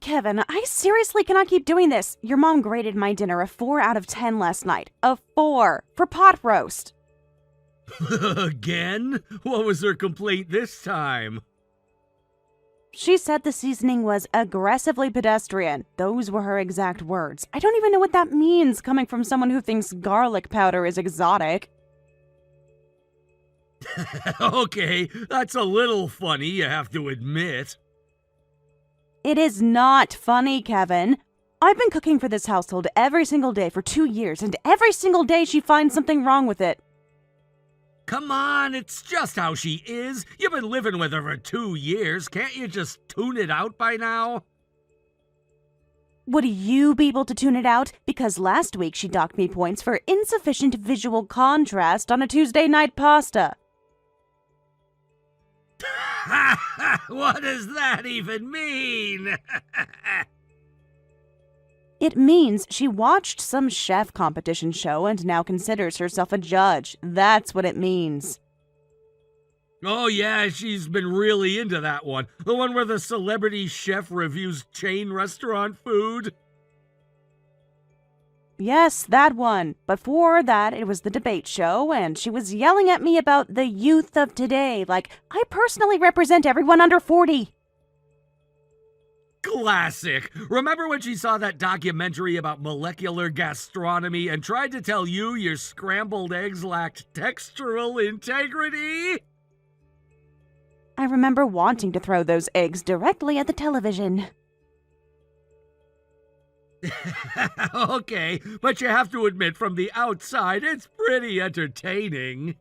Kevin, I seriously cannot keep doing this. Your mom graded my dinner a 4 out of 10 last night. A 4 for pot roast. Again? What was her complaint this time? She said the seasoning was aggressively pedestrian. Those were her exact words. I don't even know what that means coming from someone who thinks garlic powder is exotic. Okay, that's a little funny, you have to admit. It is not funny, Kevin. I've been cooking for this household every single day for 2 years, and every single day she finds something wrong with it. Come on, it's just how she is. You've been living with her for 2 years. Can't you just tune it out by now? Would you be able to tune it out? Because last week she docked me points for insufficient visual contrast on a Tuesday night pasta. What does that even mean? It means she watched some chef competition show and now considers herself a judge. That's what it means. Oh yeah, she's been really into that one. The one where the celebrity chef reviews chain restaurant food. Yes, that one. Before that, it was the debate show, and she was yelling at me about the youth of today, like I personally represent everyone under 40. Classic. Remember when she saw that documentary about molecular gastronomy and tried to tell you your scrambled eggs lacked textural integrity? I remember wanting to throw those eggs directly at the television. Okay, but you have to admit from the outside, it's pretty entertaining.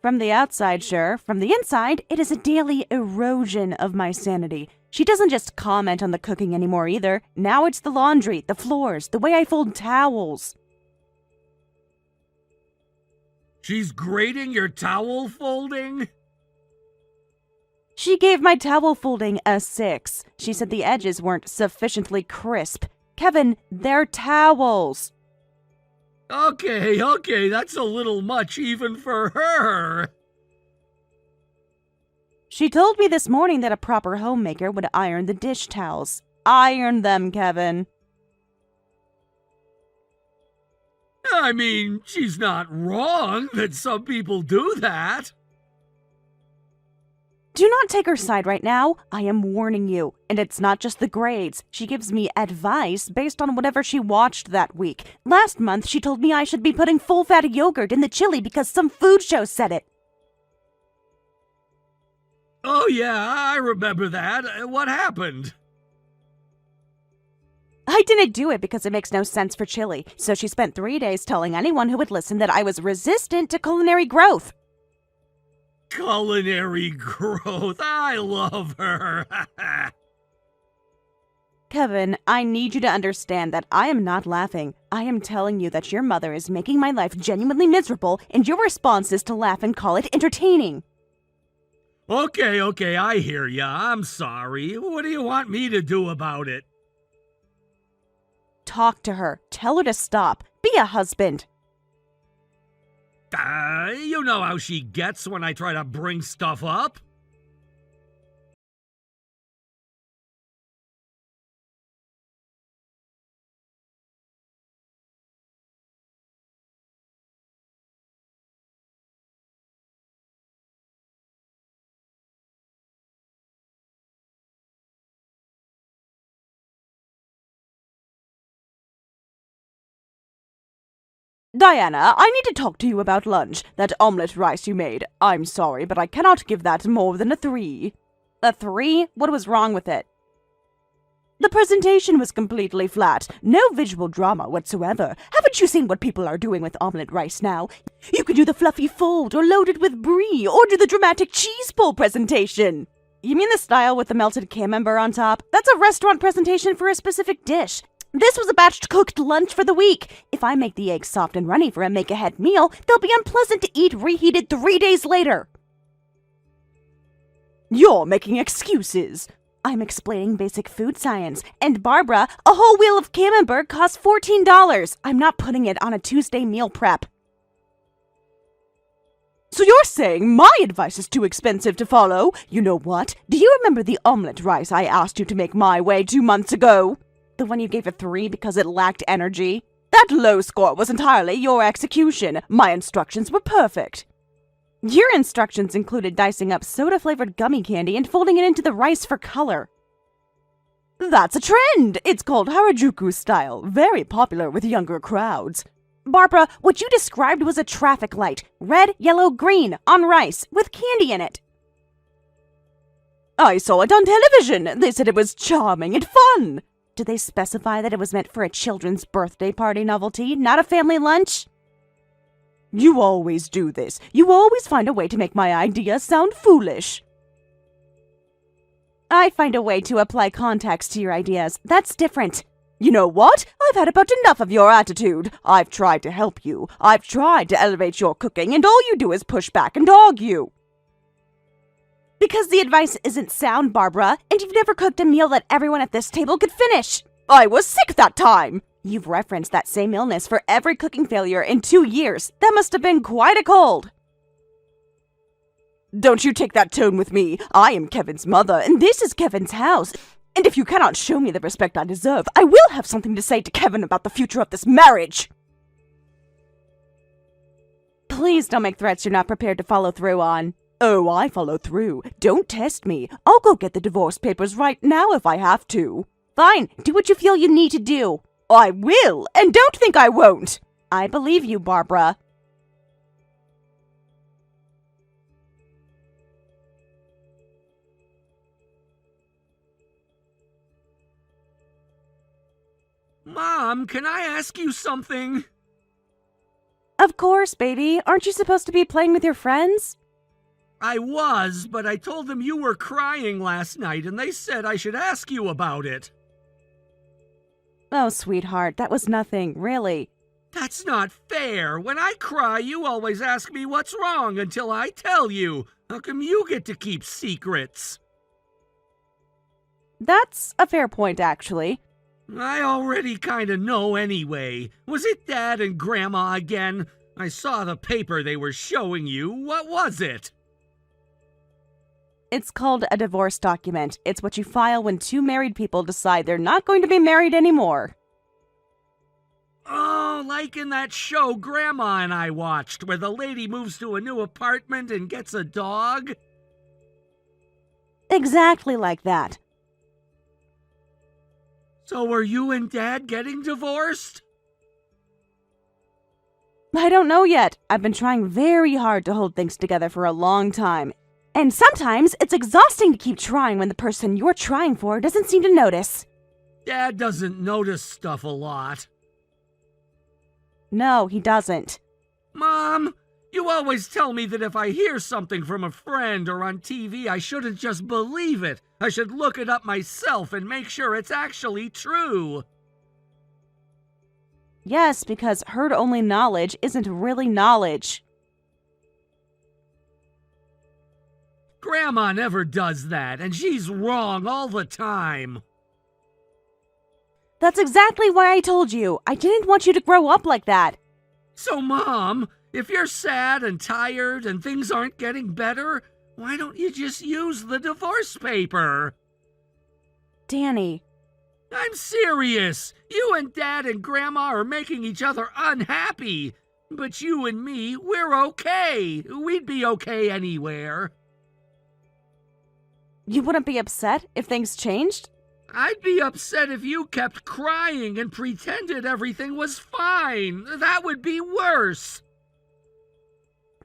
From the outside, sure. From the inside, it is a daily erosion of my sanity. She doesn't just comment on the cooking anymore either. Now it's the laundry, the floors, the way I fold towels. She's grading your towel folding? She gave my towel folding a 6. She said the edges weren't sufficiently crisp. Kevin, they're towels. Okay, that's a little much even for her. She told me this morning that a proper homemaker would iron the dish towels. Iron them, Kevin. I mean, she's not wrong that some people do that. Do not take her side right now. I am warning you. And it's not just the grades. She gives me advice based on whatever she watched that week. Last month, she told me I should be putting full-fat yogurt in the chili because some food show said it. Oh yeah, I remember that. What happened? I didn't do it because it makes no sense for chili. So she spent 3 days telling anyone who would listen that I was resistant to culinary growth. Culinary growth. I love her. Kevin, I need you to understand that I am not laughing. I am telling you that your mother is making my life genuinely miserable, and your response is to laugh and call it entertaining. Okay, I hear ya. I'm sorry. What do you want me to do about it? Talk to her. Tell her to stop. Be a husband. You know how she gets when I try to bring stuff up. Diana, I need to talk to you about lunch. That omelette rice you made. I'm sorry, but I cannot give that more than a 3. A 3? What was wrong with it? The presentation was completely flat. No visual drama whatsoever. Haven't you seen what people are doing with omelette rice now? You could do the fluffy fold, or load it with brie, or do the dramatic cheese pull presentation. You mean the style with the melted camembert on top? That's a restaurant presentation for a specific dish. This was a batch-cooked lunch for the week. If I make the eggs soft and runny for a make-ahead meal, they'll be unpleasant to eat reheated 3 days later. You're making excuses. I'm explaining basic food science. And Barbara, a whole wheel of camembert costs $14. I'm not putting it on a Tuesday meal prep. So you're saying my advice is too expensive to follow? You know what? Do you remember the omelet rice I asked you to make my way 2 months ago? The one you gave a 3 because it lacked energy? That low score was entirely your execution. My instructions were perfect. Your instructions included dicing up soda-flavored gummy candy and folding it into the rice for color. That's a trend! It's called Harajuku style, very popular with younger crowds. Barbara, what you described was a traffic light. Red, yellow, green, on rice, with candy in it. I saw it on television. They said it was charming and fun. Did they specify that it was meant for a children's birthday party novelty, not a family lunch? You always do this. You always find a way to make my ideas sound foolish. I find a way to apply context to your ideas. That's different. You know what? I've had about enough of your attitude. I've tried to help you. I've tried to elevate your cooking, and all you do is push back and argue. Because the advice isn't sound, Barbara, and you've never cooked a meal that everyone at this table could finish. I was sick that time. You've referenced that same illness for every cooking failure in 2 years. That must have been quite a cold. Don't you take that tone with me. I am Kevin's mother, and this is Kevin's house. And if you cannot show me the respect I deserve, I will have something to say to Kevin about the future of this marriage. Please don't make threats you're not prepared to follow through on. Oh, I follow through. Don't test me. I'll go get the divorce papers right now if I have to. Fine, do what you feel you need to do. I will, and don't think I won't. I believe you, Barbara. Mom, can I ask you something? Of course, baby. Aren't you supposed to be playing with your friends? I was, but I told them you were crying last night, and they said I should ask you about it. Oh, sweetheart, that was nothing, really. That's not fair. When I cry, you always ask me what's wrong until I tell you. How come you get to keep secrets? That's a fair point, actually. I already kinda know anyway. Was it Dad and Grandma again? I saw the paper they were showing you. What was it? It's called a divorce document. It's what you file when 2 married people decide they're not going to be married anymore. Oh, like in that show Grandma and I watched, where the lady moves to a new apartment and gets a dog? Exactly like that. So are you and Dad getting divorced? I don't know yet. I've been trying very hard to hold things together for a long time. And sometimes it's exhausting to keep trying when the person you're trying for doesn't seem to notice. Dad doesn't notice stuff a lot. No, he doesn't. Mom, you always tell me that if I hear something from a friend or on TV, I shouldn't just believe it. I should look it up myself and make sure it's actually true. Yes, because heard-only knowledge isn't really knowledge. Grandma never does that, and she's wrong all the time. That's exactly why I told you. I didn't want you to grow up like that. So, Mom, if you're sad and tired and things aren't getting better, why don't you just use the divorce paper? Danny. I'm serious. You and Dad and Grandma are making each other unhappy. But you and me, we're okay. We'd be okay anywhere. You wouldn't be upset if things changed? I'd be upset if you kept crying and pretended everything was fine. That would be worse.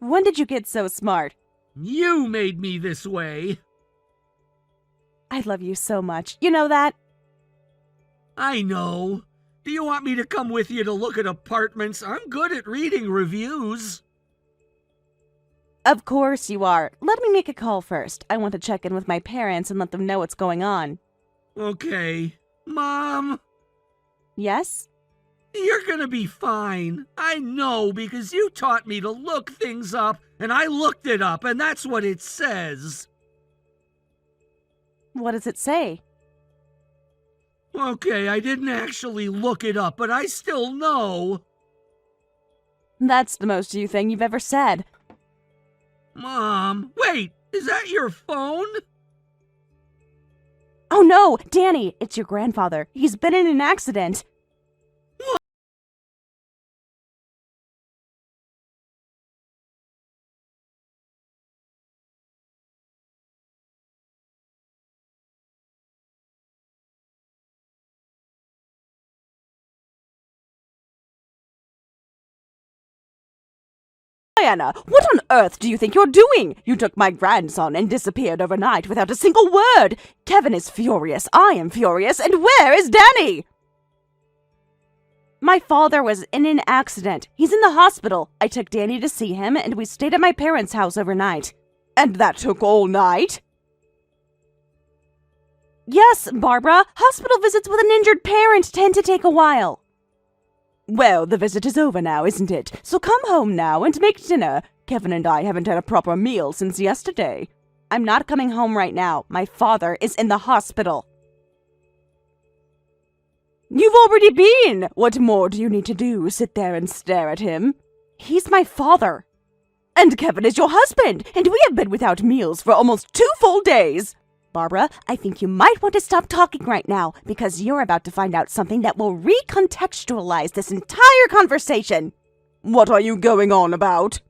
When did you get so smart? You made me this way. I love you so much. You know that? I know. Do you want me to come with you to look at apartments? I'm good at reading reviews. Of course you are. Let me make a call first. I want to check in with my parents and let them know what's going on. Okay. Mom? Yes? You're gonna be fine. I know, because you taught me to look things up, and I looked it up, and that's what it says. What does it say? Okay, I didn't actually look it up, but I still know. That's the most you thing you've ever said. Mom, wait, is that your phone? Oh no, Danny, it's your grandfather. He's been in an accident. Diana, what on earth do you think you're doing? You took my grandson and disappeared overnight without a single word. Kevin is furious, I am furious, and where is Danny? My father was in an accident. He's in the hospital. I took Danny to see him, and we stayed at my parents' house overnight. And that took all night? Yes, Barbara. Hospital visits with an injured parent tend to take a while. Well, the visit is over now, isn't it? So come home now and make dinner. Kevin and I haven't had a proper meal since yesterday. I'm not coming home right now. My father is in the hospital. You've already been! What more do you need to do? Sit there and stare at him? He's my father. And Kevin is your husband, and we have been without meals for almost 2 full days. Barbara, I think you might want to stop talking right now, because you're about to find out something that will recontextualize this entire conversation. What are you going on about?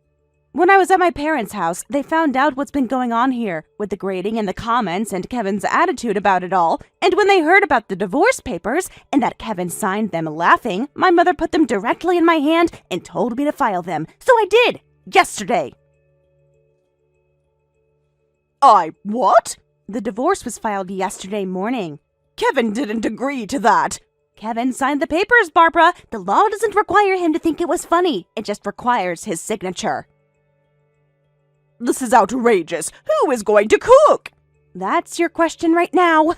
When I was at my parents' house, they found out what's been going on here, with the grading and the comments and Kevin's attitude about it all, and when they heard about the divorce papers, and that Kevin signed them laughing, my mother put them directly in my hand and told me to file them, so I did, yesterday. What? The divorce was filed yesterday morning. Kevin didn't agree to that. Kevin signed the papers, Barbara. The law doesn't require him to think it was funny. It just requires his signature. This is outrageous. Who is going to cook? That's your question right now.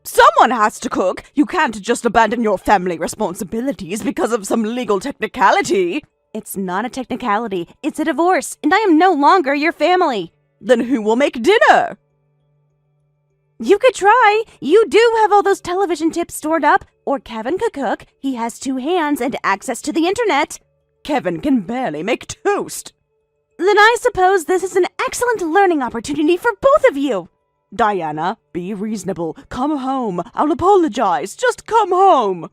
Someone has to cook. You can't just abandon your family responsibilities because of some legal technicality. It's not a technicality. It's a divorce, and I am no longer your family. Then who will make dinner? You could try. You do have all those television tips stored up. Or Kevin could cook. He has 2 hands and access to the internet. Kevin can barely make toast. Then I suppose this is an excellent learning opportunity for both of you. Diana, be reasonable. Come home. I'll apologize. Just come home.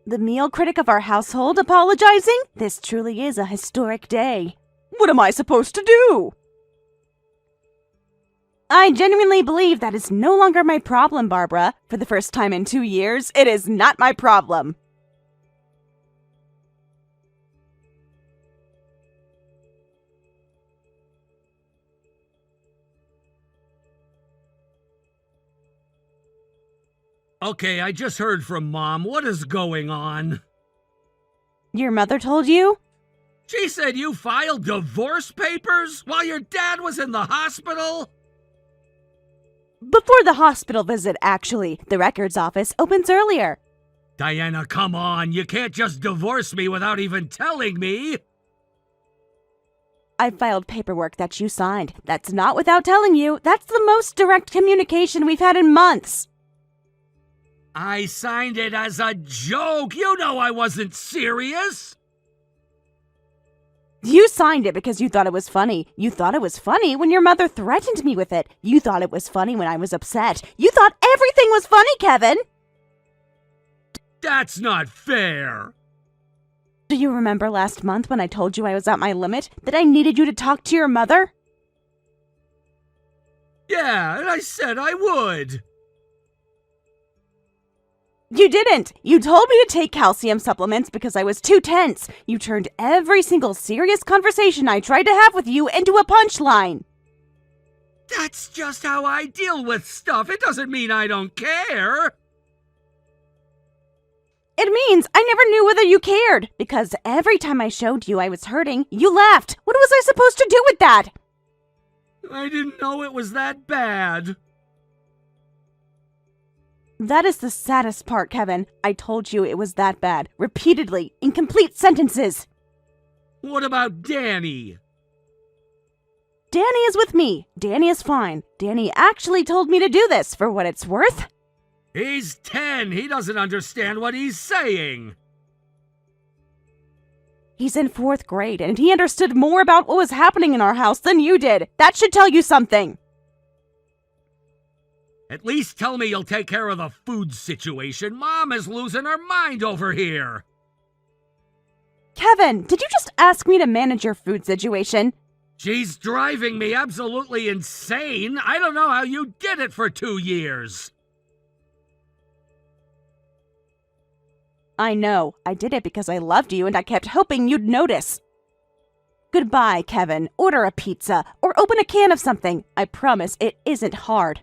The meal critic of our household apologizing? This truly is a historic day. What am I supposed to do? I genuinely believe that is no longer my problem, Barbara. For the first time in 2 years, it is not my problem. Okay, I just heard from Mom. What is going on? Your mother told you? She said you filed divorce papers while your dad was in the hospital? Before the hospital visit, actually. The records office opens earlier. Diana, come on. You can't just divorce me without even telling me. I filed paperwork that you signed. That's not without telling you. That's the most direct communication we've had in months. I signed it as a joke. You know I wasn't serious. You signed it because you thought it was funny. You thought it was funny when your mother threatened me with it. You thought it was funny when I was upset. You thought everything was funny, Kevin. That's not fair. Do you remember last month when I told you I was at my limit? That I needed you to talk to your mother? Yeah, and I said I would. You didn't! You told me to take calcium supplements because I was too tense. You turned every single serious conversation I tried to have with you into a punchline. That's just how I deal with stuff. It doesn't mean I don't care. It means I never knew whether you cared, because every time I showed you I was hurting, you laughed. What was I supposed to do with that? I didn't know it was that bad. That is the saddest part, Kevin. I told you it was that bad, repeatedly, in complete sentences. What about Danny? Danny is with me. Danny is fine. Danny actually told me to do this, for what it's worth. He's 10. He doesn't understand what he's saying. He's in 4th grade, and he understood more about what was happening in our house than you did. That should tell you something. At least tell me you'll take care of the food situation. Mom is losing her mind over here. Kevin, did you just ask me to manage your food situation? She's driving me absolutely insane. I don't know how you did it for 2 years. I know. I did it because I loved you and I kept hoping you'd notice. Goodbye, Kevin. Order a pizza or open a can of something. I promise it isn't hard.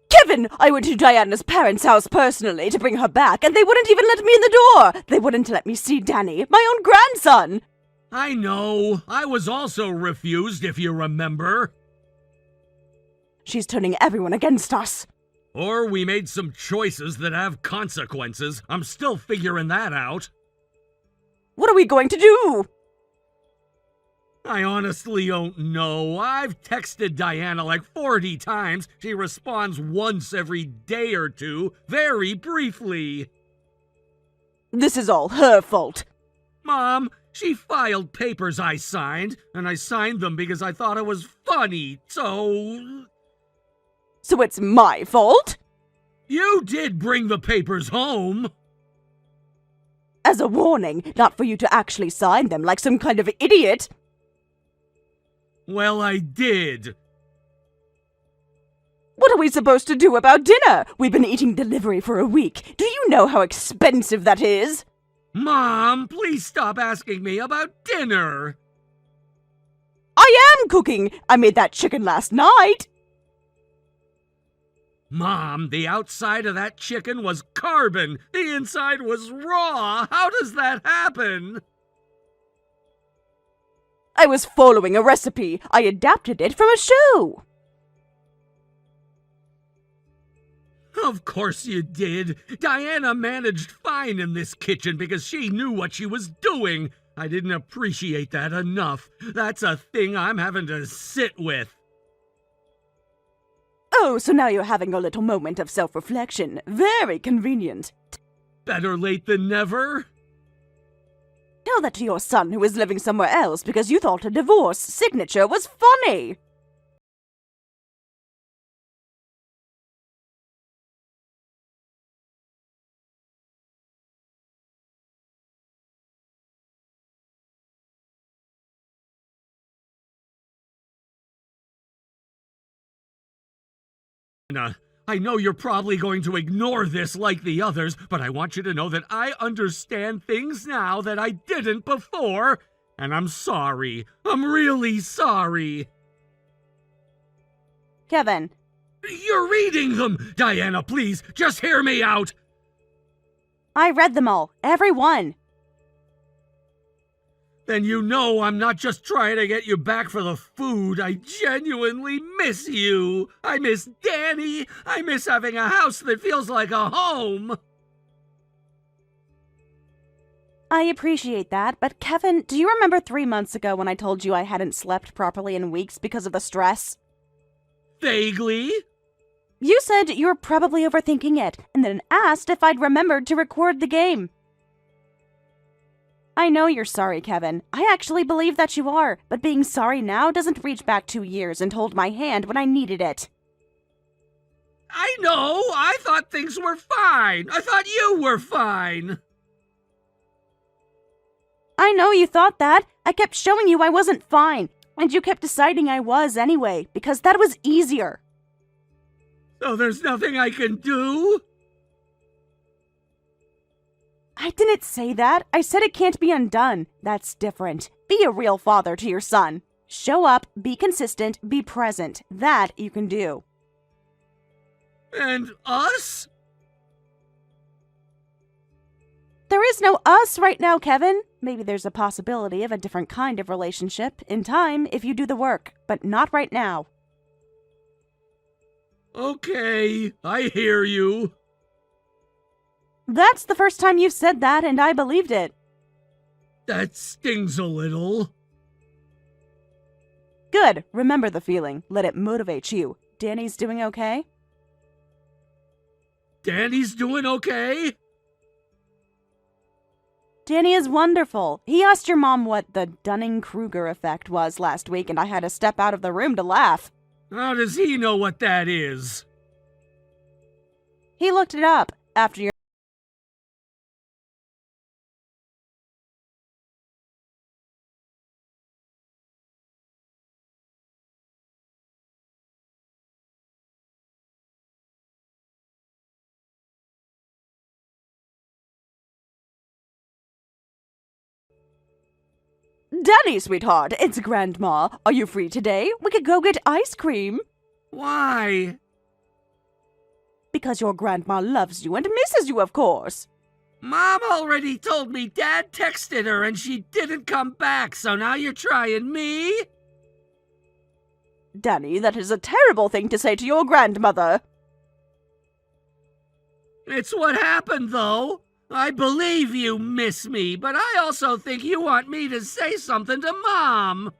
Kevin, I went to Diana's parents' house personally to bring her back, and they wouldn't even let me in the door. They wouldn't let me see Danny, my own grandson. I know. I was also refused, if you remember. She's turning everyone against us. Or we made some choices that have consequences. I'm still figuring that out. What are we going to do? I honestly don't know. I've texted Diana like 40 times. She responds once every day or two, very briefly. This is all her fault. Mom, she filed papers I signed, and I signed them because I thought it was funny, so... So it's my fault? You did bring the papers home. As a warning, not for you to actually sign them like some kind of idiot. Well, I did. What are we supposed to do about dinner? We've been eating delivery for a week. Do you know how expensive that is? Mom, please stop asking me about dinner. I am cooking. I made that chicken last night. Mom, the outside of that chicken was carbon. The inside was raw. How does that happen? I was following a recipe. I adapted it from a show. Of course you did. Diana managed fine in this kitchen because she knew what she was doing. I didn't appreciate that enough. That's a thing I'm having to sit with. Oh, so now you're having a little moment of self-reflection. Very convenient. Better late than never. Tell that to your son who is living somewhere else because you thought a divorce signature was funny. I know you're probably going to ignore this like the others, but I want you to know that I understand things now that I didn't before, and I'm sorry. I'm really sorry. Kevin. You're reading them! Diana, please, just hear me out! I read them all. Every one. Then you know I'm not just trying to get you back for the food. I genuinely miss you. I miss Danny. I miss having a house that feels like a home. I appreciate that, but Kevin, do you remember 3 months ago when I told you I hadn't slept properly in weeks because of the stress? Vaguely. You said you were probably overthinking it, and then asked if I'd remembered to record the game. I know you're sorry, Kevin. I actually believe that you are, but being sorry now doesn't reach back 2 years and hold my hand when I needed it. I know. I thought things were fine. I thought you were fine. I know you thought that. I kept showing you I wasn't fine, and you kept deciding I was anyway, because that was easier. So there's nothing I can do? I didn't say that. I said it can't be undone. That's different. Be a real father to your son. Show up, be consistent, be present. That you can do. And us? There is no us right now, Kevin. Maybe there's a possibility of a different kind of relationship in time if you do the work, but not right now. Okay, I hear you. That's the first time you've said that, and I believed it. That stings a little. Good. Remember the feeling. Let it motivate you. Danny's doing okay? Danny's doing okay? Danny is wonderful. He asked your mom what the Dunning-Kruger effect was last week, and I had to step out of the room to laugh. How does he know what that is? He looked it up after your Danny, sweetheart, it's Grandma. Are you free today? We could go get ice cream. Why? Because your grandma loves you and misses you, of course. Mom already told me Dad texted her and she didn't come back, so now you're trying me? Danny, that is a terrible thing to say to your grandmother. It's what happened, though. I believe you miss me, but I also think you want me to say something to Mom.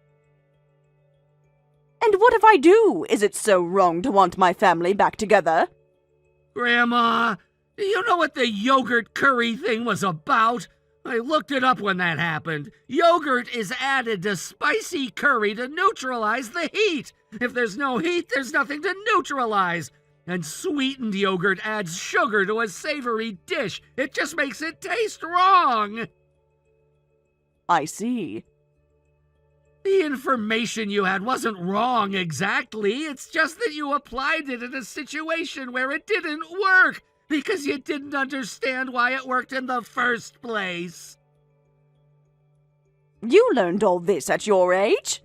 And what if I do? Is it so wrong to want my family back together? Grandma, do you know what the yogurt curry thing was about? I looked it up when that happened. Yogurt is added to spicy curry to neutralize the heat. If there's no heat, there's nothing to neutralize. And sweetened yogurt adds sugar to a savory dish. It just makes it taste wrong. I see. The information you had wasn't wrong exactly. It's just that you applied it in a situation where it didn't work because you didn't understand why it worked in the first place. You learned all this at your age?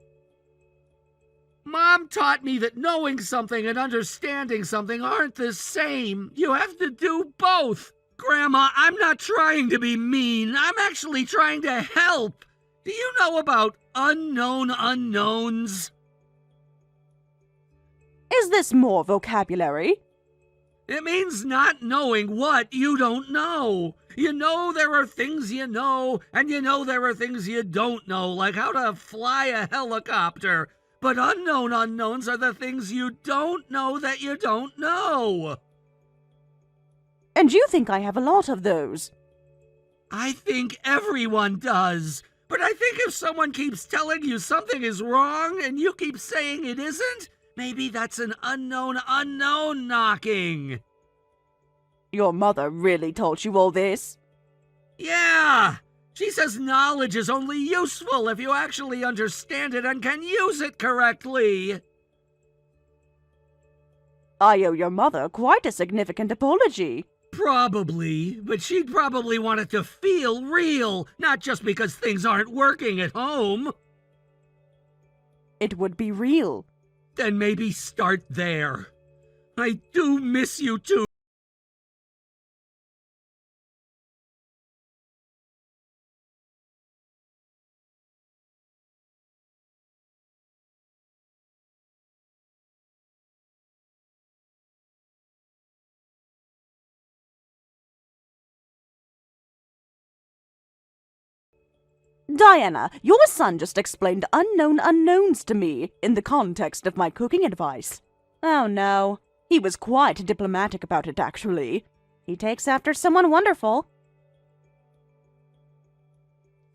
Mom taught me that knowing something and understanding something aren't the same. You have to do both. Grandma, I'm not trying to be mean. I'm actually trying to help. Do you know about unknown unknowns? Is this more vocabulary? It means not knowing what you don't know. You know there are things you know, and you know there are things you don't know, like how to fly a helicopter. But unknown unknowns are the things you don't know that you don't know. And you think I have a lot of those? I think everyone does. But I think if someone keeps telling you something is wrong and you keep saying it isn't, maybe that's an unknown unknown knocking. Your mother really taught you all this? Yeah! She says knowledge is only useful if you actually understand it and can use it correctly. I owe your mother quite a significant apology. Probably, but she'd probably want it to feel real, not just because things aren't working at home. It would be real. Then maybe start there. I do miss you too. Diana, your son just explained unknown unknowns to me in the context of my cooking advice. Oh no, he was quite diplomatic about it actually. He takes after someone wonderful.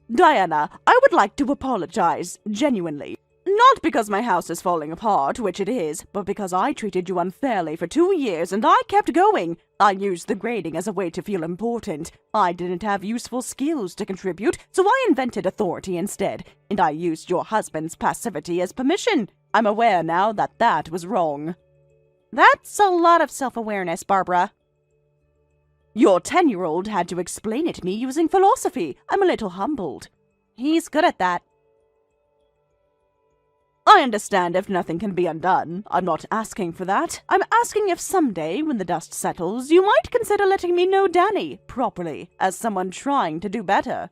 Diana, I would like to apologize, genuinely. Not because my house is falling apart, which it is, but because I treated you unfairly for 2 years and I kept going. I used the grading as a way to feel important. I didn't have useful skills to contribute, so I invented authority instead, and I used your husband's passivity as permission. I'm aware now that that was wrong. That's a lot of self-awareness, Barbara. Your 10-year-old had to explain it to me using philosophy. I'm a little humbled. He's good at that. I understand if nothing can be undone. I'm not asking for that. I'm asking if someday, when the dust settles, you might consider letting me know Danny properly, as someone trying to do better.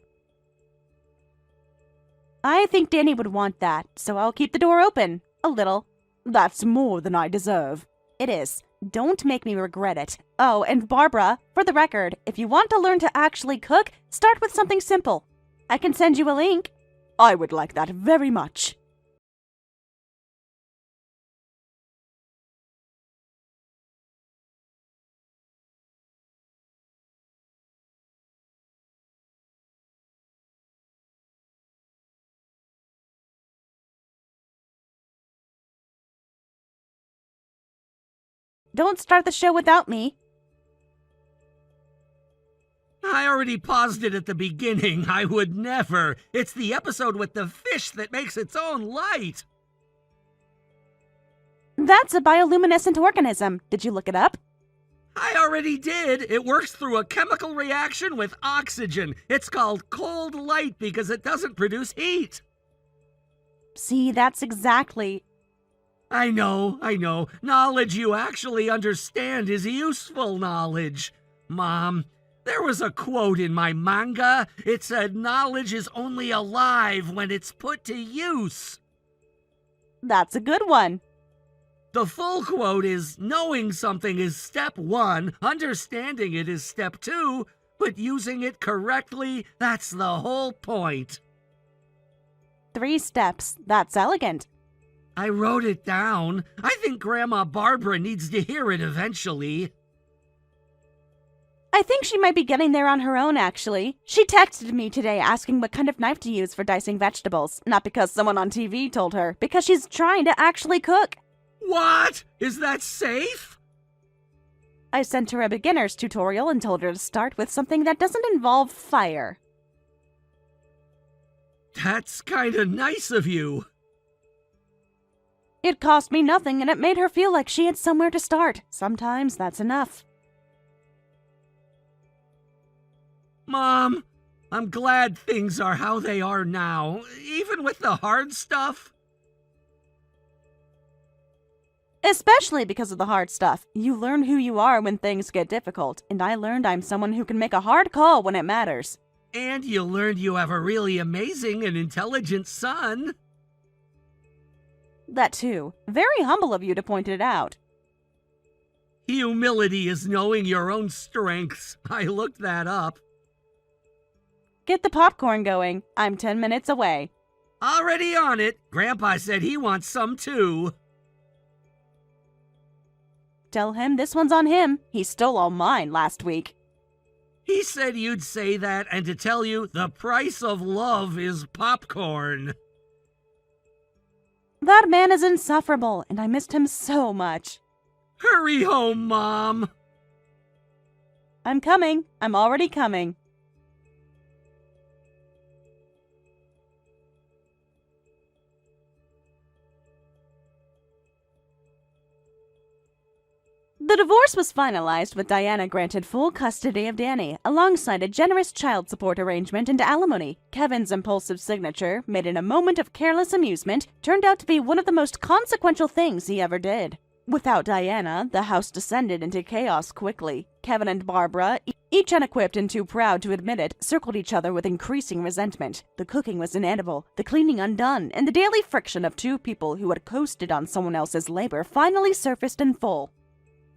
I think Danny would want that, so I'll keep the door open. A little. That's more than I deserve. It is. Don't make me regret it. Oh, and Barbara, for the record, if you want to learn to actually cook, start with something simple. I can send you a link. I would like that very much. Don't start the show without me. I already paused it at the beginning. I would never. It's the episode with the fish that makes its own light. That's a bioluminescent organism. Did you look it up? I already did. It works through a chemical reaction with oxygen. It's called cold light because it doesn't produce heat. See, that's exactly... I know. Knowledge you actually understand is useful knowledge. Mom, there was a quote in my manga. It said knowledge is only alive when it's put to use. That's a good one. The full quote is, knowing something is step 1, understanding it is step 2, but using it correctly, that's the whole point. 3 steps. That's elegant. I wrote it down. I think Grandma Barbara needs to hear it eventually. I think she might be getting there on her own, actually. She texted me today asking what kind of knife to use for dicing vegetables. Not because someone on TV told her, because she's trying to actually cook. What? Is that safe? I sent her a beginner's tutorial and told her to start with something that doesn't involve fire. That's kinda nice of you. It cost me nothing and it made her feel like she had somewhere to start. Sometimes that's enough. Mom, I'm glad things are how they are now, even with the hard stuff. Especially because of the hard stuff. You learn who you are when things get difficult, and I learned I'm someone who can make a hard call when it matters. And you learned you have a really amazing and intelligent son. That too. Very humble of you to point it out. Humility is knowing your own strengths. I looked that up. Get the popcorn going. I'm 10 minutes away. Already on it. Grandpa said he wants some too. Tell him this one's on him. He stole all mine last week. He said you'd say that and to tell you the price of love is popcorn. That man is insufferable, and I missed him so much. Hurry home, Mom. I'm coming. I'm already coming. The divorce was finalized with Diana granted full custody of Danny, alongside a generous child support arrangement and alimony. Kevin's impulsive signature, made in a moment of careless amusement, turned out to be one of the most consequential things he ever did. Without Diana, the house descended into chaos quickly. Kevin and Barbara, each unequipped and too proud to admit it, circled each other with increasing resentment. The cooking was inedible, the cleaning undone, and the daily friction of two people who had coasted on someone else's labor finally surfaced in full.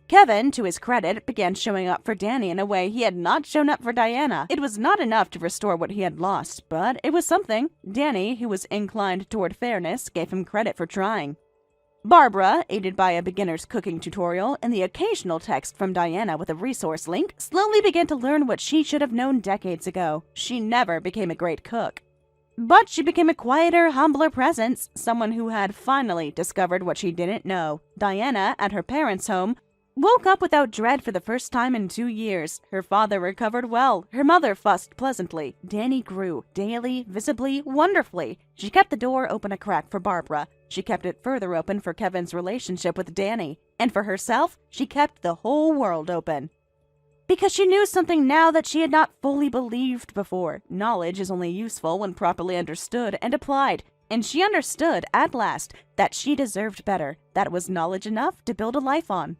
Kevin, to his credit, began showing up for Danny in a way he had not shown up for Diana. It was not enough to restore what he had lost, but it was something. Danny, who was inclined toward fairness, gave him credit for trying. Barbara, aided by a beginner's cooking tutorial and the occasional text from Diana with a resource link, slowly began to learn what she should have known decades ago. She never became a great cook. But she became a quieter, humbler presence, someone who had finally discovered what she didn't know. Diana, at her parents' home, woke up without dread for the first time in 2 years. Her father recovered well. Her mother fussed pleasantly. Danny grew, daily, visibly, wonderfully. She kept the door open a crack for Barbara. She kept it further open for Kevin's relationship with Danny. And for herself, she kept the whole world open. Because she knew something now that she had not fully believed before. Knowledge is only useful when properly understood and applied. And she understood, at last, that she deserved better. That was knowledge enough to build a life on.